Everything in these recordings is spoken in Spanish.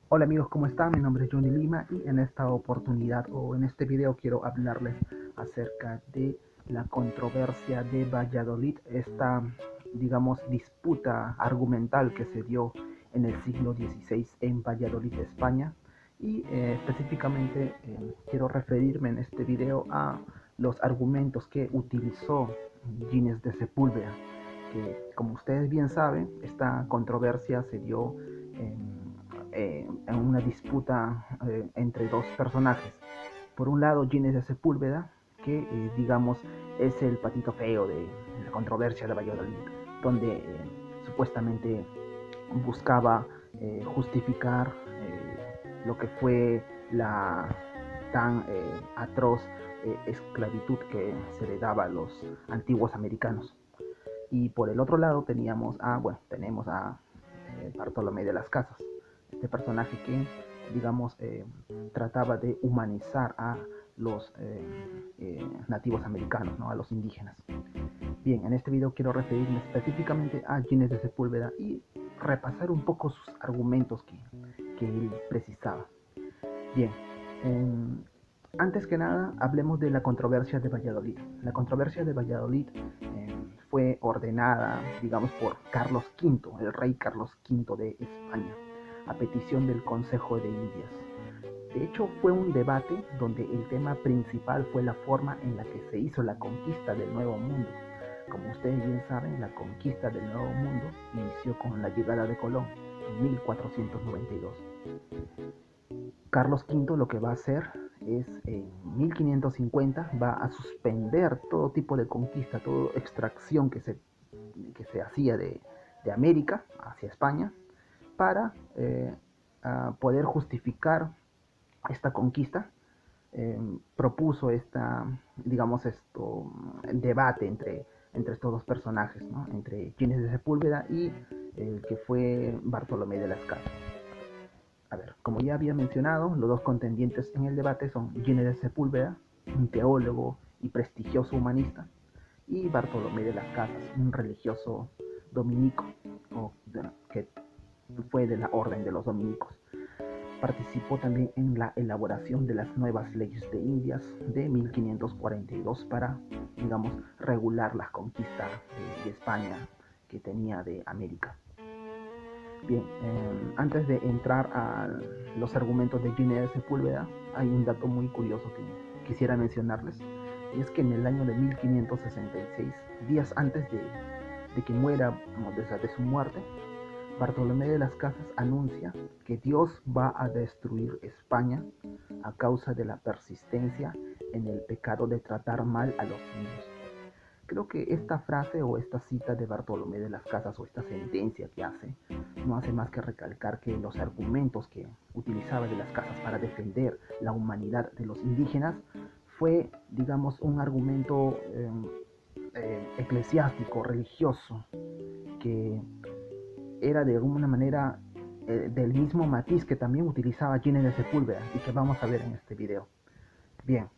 Hola amigos, ¿cómo están? Mi nombre es Johnny Lima y en esta oportunidad o en este video quiero hablarles acerca de la controversia de Valladolid, esta, digamos, disputa argumental que se dio en el siglo XVI en Valladolid, España. Y específicamente quiero referirme en este video a los argumentos que utilizó Gines de Sepúlveda, que como ustedes bien saben, esta controversia se dio en una disputa entre dos personajes. Por un lado, Ginés de Sepúlveda, que digamos es el patito feo de la controversia de Valladolid, donde supuestamente buscaba justificar lo que fue la tan atroz esclavitud que se le daba a los antiguos americanos. Y por el otro lado tenemos a Bartolomé de las Casas, este personaje que, digamos, trataba de humanizar a los nativos americanos, ¿no? A los indígenas. Bien, en este video quiero referirme específicamente a Ginés de Sepúlveda y repasar un poco sus argumentos que él precisaba. Bien, eh, antes que nada, hablemos de la controversia de Valladolid. La controversia de Valladolid fue ordenada, digamos, por Carlos V, el rey Carlos V de España, a petición del Consejo de Indias. De hecho, fue un debate donde el tema principal fue la forma en la que se hizo la conquista del Nuevo Mundo. Como ustedes bien saben, la conquista del Nuevo Mundo inició con la llegada de Colón en 1492. Carlos V lo que va a hacer es en 1550 va a suspender todo tipo de conquista, toda extracción que se hacía de América hacia España para poder justificar esta conquista. Propuso debate entre estos dos personajes, ¿no? Entre Ginés de Sepúlveda y el que fue Bartolomé de las Casas. A ver, como ya había mencionado, los dos contendientes en el debate son Ginés de Sepúlveda, un teólogo y prestigioso humanista, y Bartolomé de las Casas, un religioso dominico, que fue de la orden de los dominicos. Participó también en la elaboración de las nuevas leyes de Indias de 1542 para, digamos, regular las conquistas de España que tenía de América. Bien, antes de entrar a los argumentos de Ginés Sepúlveda, hay un dato muy curioso que quisiera mencionarles. Y es que en el año de 1566, días antes de que muera, de su muerte, Bartolomé de las Casas anuncia que Dios va a destruir España a causa de la persistencia en el pecado de tratar mal a los indios. Creo que esta frase o esta cita de Bartolomé de las Casas o esta sentencia que hace no hace más que recalcar que los argumentos que utilizaba de las Casas para defender la humanidad de los indígenas fue, digamos, un argumento eclesiástico, religioso, que era de alguna manera del mismo matiz que también utilizaba Ginés de Sepúlveda y que vamos a ver en este video. Bien,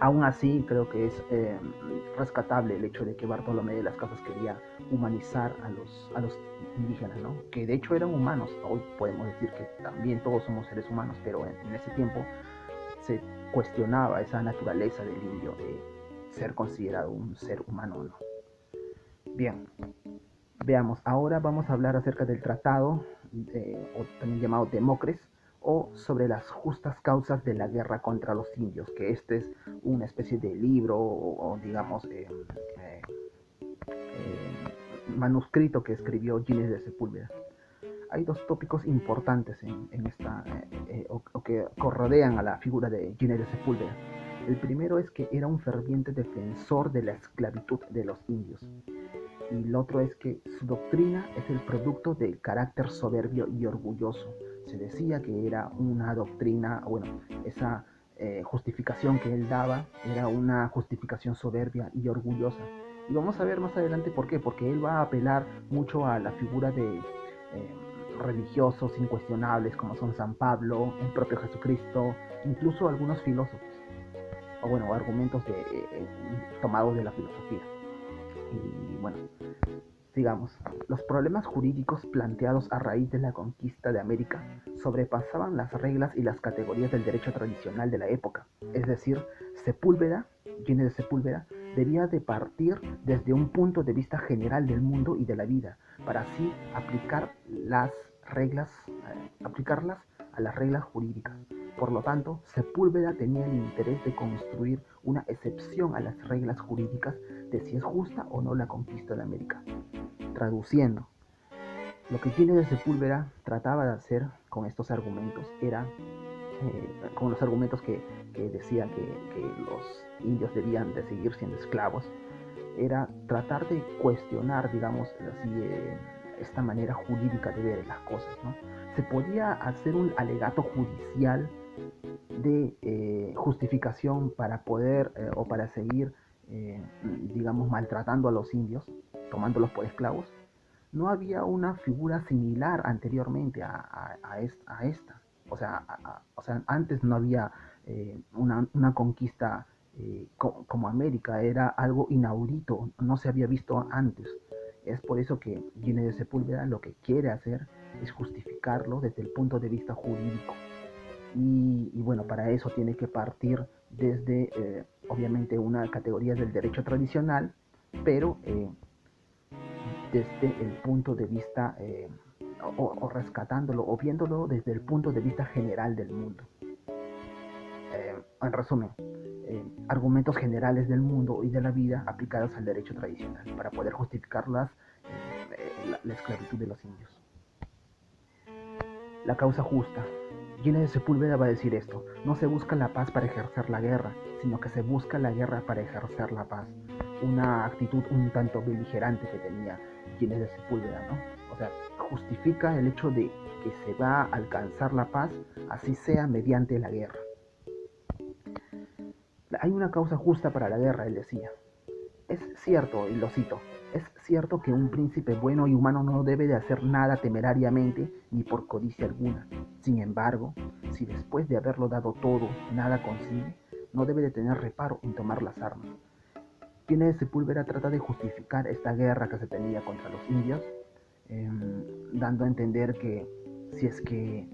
aún así creo que es rescatable el hecho de que Bartolomé de las Casas quería humanizar a los indígenas, ¿no? Que de hecho eran humanos. Hoy podemos decir que también todos somos seres humanos, pero en ese tiempo se cuestionaba esa naturaleza del indio de ser considerado un ser humano o no. Bien, veamos, ahora vamos a hablar acerca del tratado, o también llamado Democres, o sobre las justas causas de la guerra contra los indios, que este es una especie de libro o digamos, manuscrito que escribió Gines de Sepúlveda. Hay dos tópicos importantes en esta, o que rodean a la figura de Gines de Sepúlveda. El primero es que era un ferviente defensor de la esclavitud de los indios, y el otro es que su doctrina es el producto del carácter soberbio y orgulloso. Se decía que era una doctrina, bueno, esa justificación que él daba era una justificación soberbia y orgullosa. Y vamos a ver más adelante por qué, porque él va a apelar mucho a la figura de religiosos incuestionables como son San Pablo, el propio Jesucristo, incluso algunos filósofos, o bueno, argumentos tomados de la filosofía. Y bueno, Sigamos. Los problemas jurídicos planteados a raíz de la conquista de América sobrepasaban las reglas y las categorías del derecho tradicional de la época. Es decir, Gines de Sepúlveda, debía de partir desde un punto de vista general del mundo y de la vida, para así aplicarlas a las reglas jurídicas. Por lo tanto, Sepúlveda tenía el interés de construir una excepción a las reglas jurídicas de si es justa o no la conquista de América. Traduciendo, lo que Gines de Sepúlveda trataba de hacer con estos argumentos era, con los argumentos que decían que los indios debían de seguir siendo esclavos, era tratar de cuestionar, digamos así, esta manera jurídica de ver las cosas, ¿no? Se podía hacer un alegato judicial de justificación para poder o para seguir, digamos, maltratando a los indios, tomándolos por esclavos. No había una figura similar anteriormente a esta. O sea, antes no había una conquista como América, era algo inaudito, no se había visto antes. Es por eso que Gines de Sepúlveda lo que quiere hacer es justificarlo desde el punto de vista jurídico. Y bueno, para eso tiene que partir desde, obviamente, una categoría del derecho tradicional, pero desde el punto de vista, o rescatándolo, o viéndolo desde el punto de vista general del mundo. En resumen, argumentos generales del mundo y de la vida aplicados al derecho tradicional para poder justificar la esclavitud de los indios. La causa justa. Gines de Sepúlveda va a decir esto: no se busca la paz para ejercer la guerra, sino que se busca la guerra para ejercer la paz. Una actitud un tanto beligerante que tenía Gines de Sepúlveda, ¿no? O sea, justifica el hecho de que se va a alcanzar la paz, así sea mediante la guerra. Hay una causa justa para la guerra, él decía. Es cierto, y lo cito, es cierto que un príncipe bueno y humano no debe de hacer nada temerariamente ni por codicia alguna. Sin embargo, si después de haberlo dado todo, nada consigue, no debe de tener reparo en tomar las armas. Gines de Sepúlveda trata de justificar esta guerra que se tenía contra los indios, dando a entender que si es que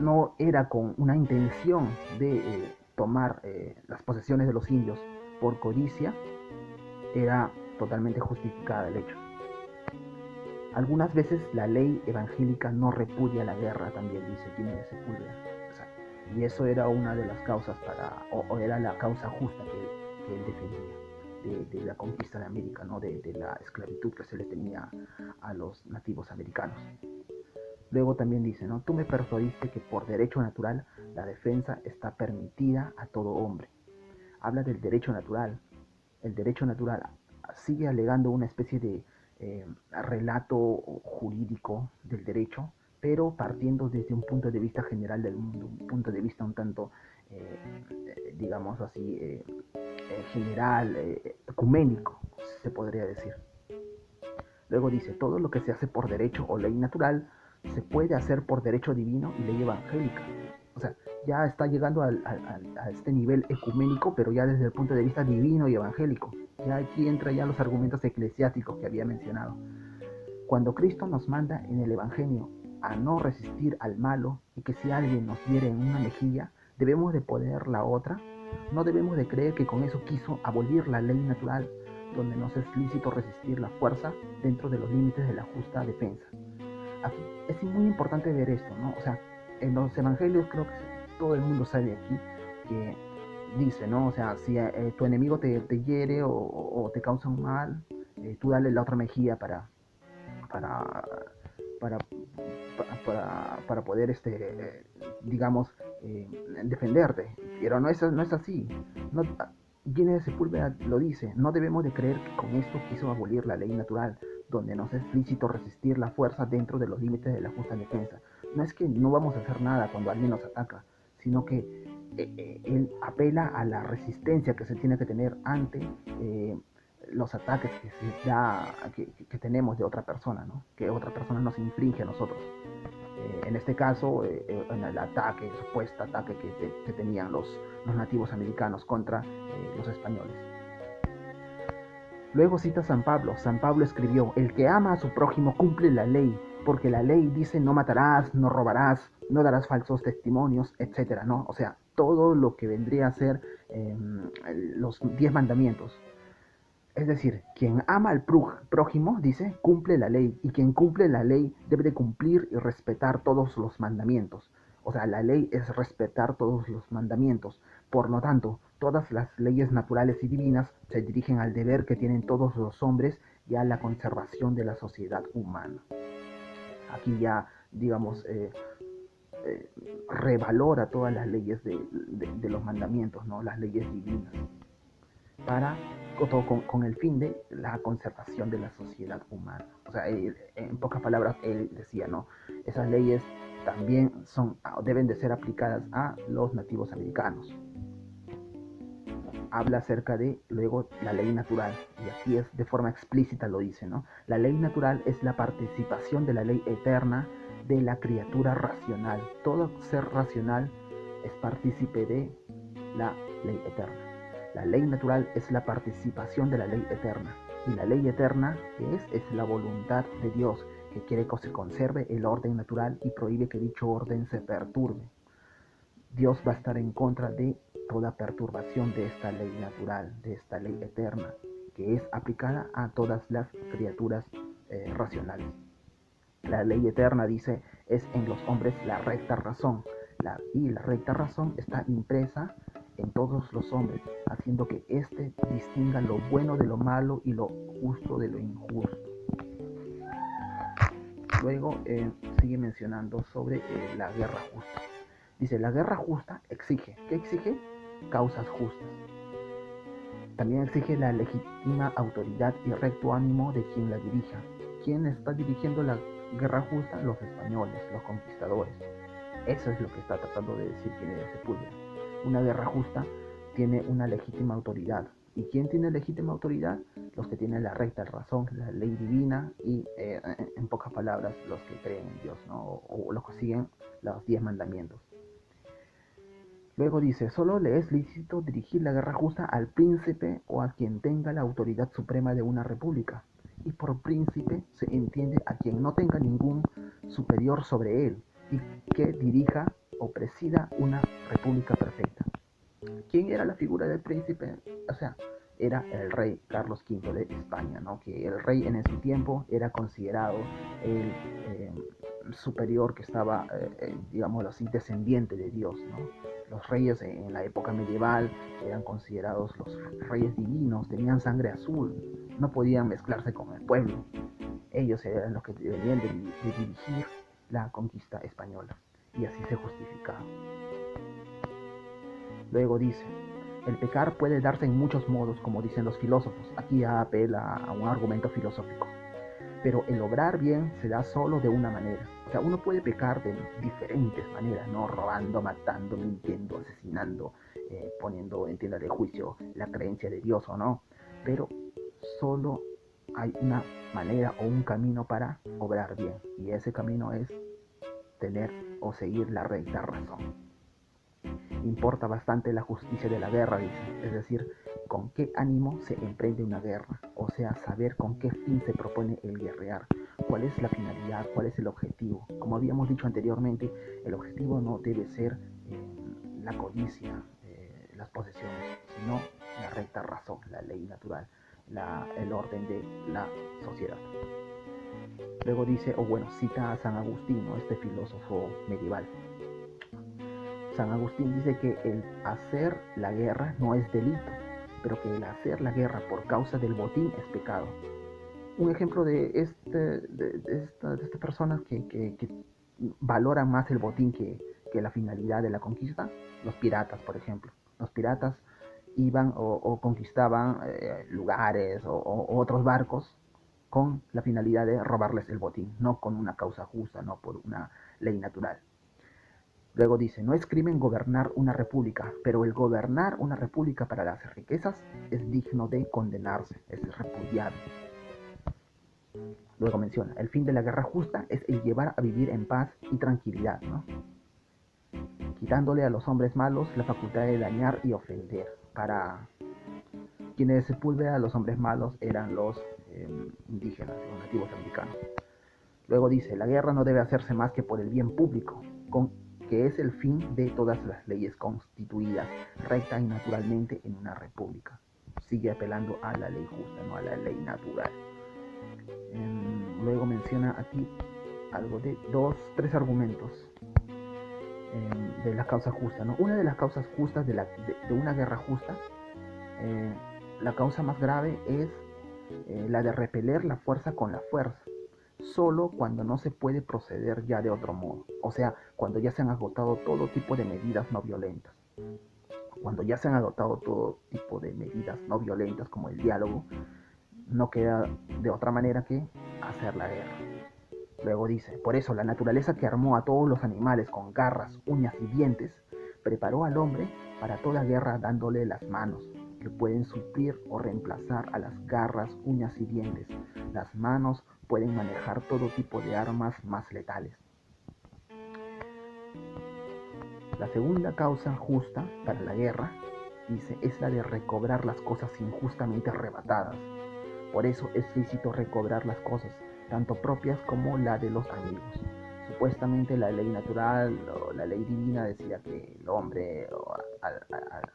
no era con una intención de tomar las posesiones de los indios por codicia, era totalmente justificada el hecho. Algunas veces la ley evangélica no repudia la guerra, también dice Gines de Sepúlveda. O sea, y eso era una de las causas o era la causa justa que él defendía de la conquista de América, ¿no? de la esclavitud que se le tenía a los nativos americanos. Luego también dice, ¿no? Tú me persuadiste que por derecho natural la defensa está permitida a todo hombre. Habla del derecho natural. El derecho natural sigue alegando una especie de relato jurídico del derecho, pero partiendo desde un punto de vista general del mundo, un punto de vista un tanto, digamos así, general, ecuménico, se podría decir. Luego dice, todo lo que se hace por derecho o ley natural se puede hacer por derecho divino y ley evangélica. O sea, ya está llegando a este nivel ecuménico, pero ya desde el punto de vista divino y evangélico. Ya aquí entra ya los argumentos eclesiásticos que había mencionado. Cuando Cristo nos manda en el Evangelio a no resistir al malo y que si alguien nos hiere en una mejilla, debemos de poner la otra, no debemos de creer que con eso quiso abolir la ley natural, donde nos es lícito resistir la fuerza dentro de los límites de la justa defensa. Aquí es muy importante ver esto, ¿no? O sea, en los evangelios creo que todo el mundo sabe aquí que dice, ¿no? O sea, si tu enemigo te hiere o te causa un mal, tú dale la otra mejilla para poder, digamos, defenderte. Pero no es así. No, Gines de Sepúlveda lo dice, no debemos de creer que con esto quiso abolir la ley natural, donde nos es lícito resistir la fuerza dentro de los límites de la justa defensa. No es que no vamos a hacer nada cuando alguien nos ataca, sino que él apela a la resistencia que se tiene que tener ante los ataques que tenemos de otra persona, ¿no? Que otra persona nos infringe a nosotros. En este caso, en el supuesto ataque que tenían los nativos americanos contra los españoles. Luego cita San Pablo. San Pablo escribió: el que ama a su prójimo cumple la ley, porque la ley dice no matarás, no robarás, no darás falsos testimonios, etcétera, ¿no? O sea, todo lo que vendría a ser los 10 mandamientos. Es decir, quien ama al prójimo, dice, cumple la ley, y quien cumple la ley debe de cumplir y respetar todos los mandamientos. O sea, la ley es respetar todos los mandamientos. Por lo tanto, todas las leyes naturales y divinas se dirigen al deber que tienen todos los hombres y a la conservación de la sociedad humana. Aquí ya, digamos, revalora todas las leyes de los mandamientos, ¿no? Las leyes divinas, para con el fin de la conservación de la sociedad humana. O sea, en pocas palabras, él decía, ¿no? Esas leyes también deben de ser aplicadas a los nativos americanos. Habla acerca de, luego, la ley natural, y aquí es de forma explícita lo dice, ¿no? La ley natural es la participación de la ley eterna de la criatura racional. Todo ser racional es partícipe de la ley eterna. La ley natural es la participación de la ley eterna. Y la ley eterna, ¿qué es? Es la voluntad de Dios, que quiere que se conserve el orden natural y prohíbe que dicho orden se perturbe. Dios va a estar en contra de toda perturbación de esta ley natural, de esta ley eterna, que es aplicada a todas las criaturas racionales. La ley eterna, dice, es en los hombres la recta razón, y la recta razón está impresa en todos los hombres, haciendo que éste distinga lo bueno de lo malo y lo justo de lo injusto. Luego sigue mencionando sobre la guerra justa. Dice, la guerra justa exige, ¿qué exige? Causas justas. También exige la legítima autoridad y recto ánimo de quien la dirija. ¿Quién está dirigiendo la guerra justa? Los españoles, los conquistadores. Eso es lo que está tratando de decir Pineda de Sepúlveda. Una guerra justa tiene una legítima autoridad. ¿Y quién tiene legítima autoridad? Los que tienen la recta razón, la ley divina y, en pocas palabras, los que creen en Dios, ¿no? O los que siguen los 10 mandamientos. Luego dice, solo le es lícito dirigir la guerra justa al príncipe o a quien tenga la autoridad suprema de una república. Y por príncipe se entiende a quien no tenga ningún superior sobre él y que dirija o presida una república perfecta. ¿Quién era la figura del príncipe? O sea, era el rey Carlos V de España, ¿no? Que el rey en ese tiempo era considerado el superior que estaba, digámoslo así, descendiente de Dios, ¿no? Los reyes en la época medieval eran considerados los reyes divinos, tenían sangre azul, no podían mezclarse con el pueblo. Ellos eran los que deberían de dirigir la conquista española, y así se justificaba. Luego dice, el pecar puede darse en muchos modos, como dicen los filósofos. Aquí ya apela a un argumento filosófico. Pero el obrar bien se da solo de una manera. O sea, uno puede pecar de diferentes maneras, ¿no? Robando, matando, mintiendo, asesinando, poniendo en tela de juicio la creencia de Dios o no. Pero solo hay una manera o un camino para obrar bien. Y ese camino es tener o seguir la recta razón. Importa bastante la justicia de la guerra, dice, es decir, con qué ánimo se emprende una guerra, o sea, saber con qué fin se propone el guerrear, cuál es la finalidad, cuál es el objetivo. Como habíamos dicho anteriormente, el objetivo no debe ser la codicia, las posesiones, sino la recta razón, la ley natural, el orden de la sociedad. Luego dice, cita a San Agustín, ¿no? Este filósofo medieval. San Agustín dice que el hacer la guerra no es delito, pero que el hacer la guerra por causa del botín es pecado. Un ejemplo de estas personas que valoran más el botín que la finalidad de la conquista, los piratas, por ejemplo. Los piratas iban o conquistaban lugares o otros barcos con la finalidad de robarles el botín, no con una causa justa, no por una ley natural. Luego dice, no es crimen gobernar una república, pero el gobernar una república para las riquezas es digno de condenarse, es repudiable. Luego menciona, el fin de la guerra justa es el llevar a vivir en paz y tranquilidad, ¿no? Quitándole a los hombres malos la facultad de dañar y ofender, para Quienes Sepúlveda, los hombres malos, eran los indígenas, los nativos americanos. Luego dice, la guerra no debe hacerse más que por el bien público, que es el fin de todas las leyes constituidas recta y naturalmente en una república. Sigue apelando a la ley justa, no a la ley natural. Luego menciona aquí algo de tres argumentos de la causa justa, ¿no? Una de las causas justas de una guerra justa, la causa más grave es la de repeler la fuerza con la fuerza, solo cuando no se puede proceder ya de otro modo, o sea, cuando ya se han agotado todo tipo de medidas no violentas. Cuando ya se han adoptado todo tipo de medidas no violentas como el diálogo, no queda de otra manera que hacer la guerra. Luego dice, por eso la naturaleza que armó a todos los animales con garras, uñas y dientes, preparó al hombre para toda guerra dándole las manos, que pueden suplir o reemplazar a las garras, uñas y dientes. Las manos pueden manejar todo tipo de armas más letales. La segunda causa justa para la guerra, dice, es la de recobrar las cosas injustamente arrebatadas. Por eso es lícito recobrar las cosas, tanto propias como la de los amigos. Supuestamente la ley natural o la ley divina decía que el hombre,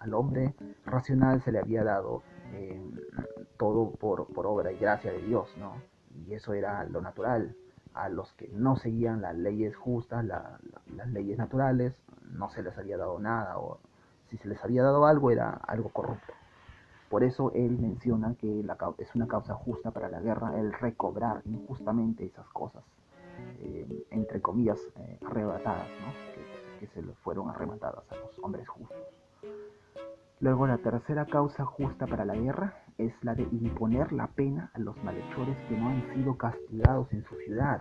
al hombre racional se le había dado todo por obra y gracia de Dios, ¿no? Y eso era lo natural. A los que no seguían las leyes justas, las leyes naturales, no se les había dado nada, o si se les había dado algo era algo corrupto. Por eso él menciona que es una causa justa para la guerra el recobrar injustamente esas cosas, entre comillas, arrebatadas, ¿no? que se le fueron arrebatadas a los hombres justos. Luego la tercera causa justa para la guerra es la de imponer la pena a los malhechores que no han sido castigados en su ciudad,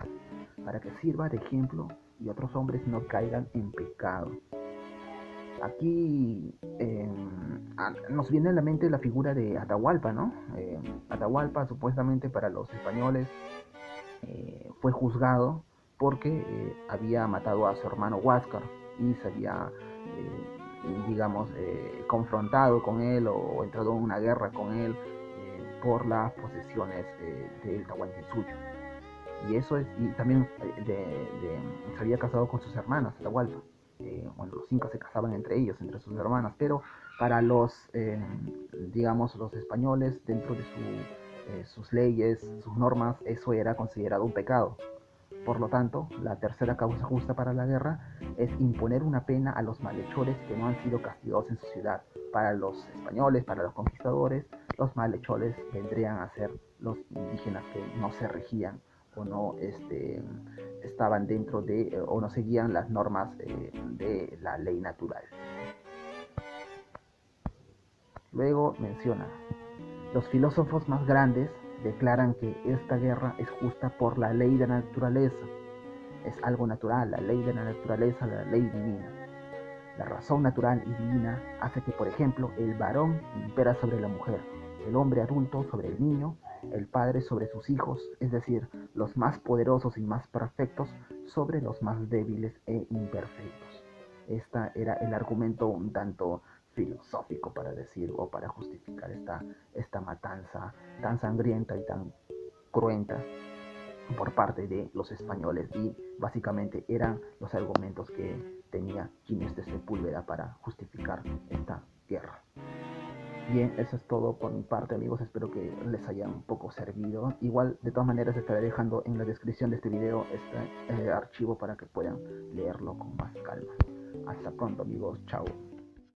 para que sirva de ejemplo y otros hombres no caigan en pecado. Aquí nos viene a la mente la figura de Atahualpa, ¿no? Atahualpa supuestamente para los españoles fue juzgado porque había matado a su hermano Huáscar y se había, digamos, confrontado con él o entrado en una guerra con él por las posesiones del Tahuantinsuyo. Y eso es, y también se había casado con sus hermanas, Atahualpa. Bueno, los incas se casaban entre ellos, entre sus hermanas, pero para los, digamos, los españoles, dentro de sus leyes, sus normas, eso era considerado un pecado. Por lo tanto, la tercera causa justa para la guerra es imponer una pena a los malhechores que no han sido castigados en su ciudad. Para los españoles, para los conquistadores, los malhechores vendrían a ser los indígenas que no se regían o no estaban dentro de o no seguían las normas de la ley natural. Luego menciona, los filósofos más grandes declaran que esta guerra es justa por la ley de la naturaleza. Es algo natural, la ley de la naturaleza, la ley divina. La razón natural y divina hace que, por ejemplo, el varón impera sobre la mujer, el hombre adulto sobre el niño, el padre sobre sus hijos, es decir, los más poderosos y más perfectos sobre los más débiles e imperfectos. Este era el argumento un tanto filosófico para decir o para justificar esta matanza tan sangrienta y tan cruenta por parte de los españoles, y básicamente eran los argumentos que tenía Ginés de Sepúlveda para justificar esta guerra. Bien, eso es todo por mi parte, amigos. Espero que les haya un poco servido. Igual, de todas maneras, estaré dejando en la descripción de este video este archivo para que puedan leerlo con más calma. Hasta pronto, amigos. Chao.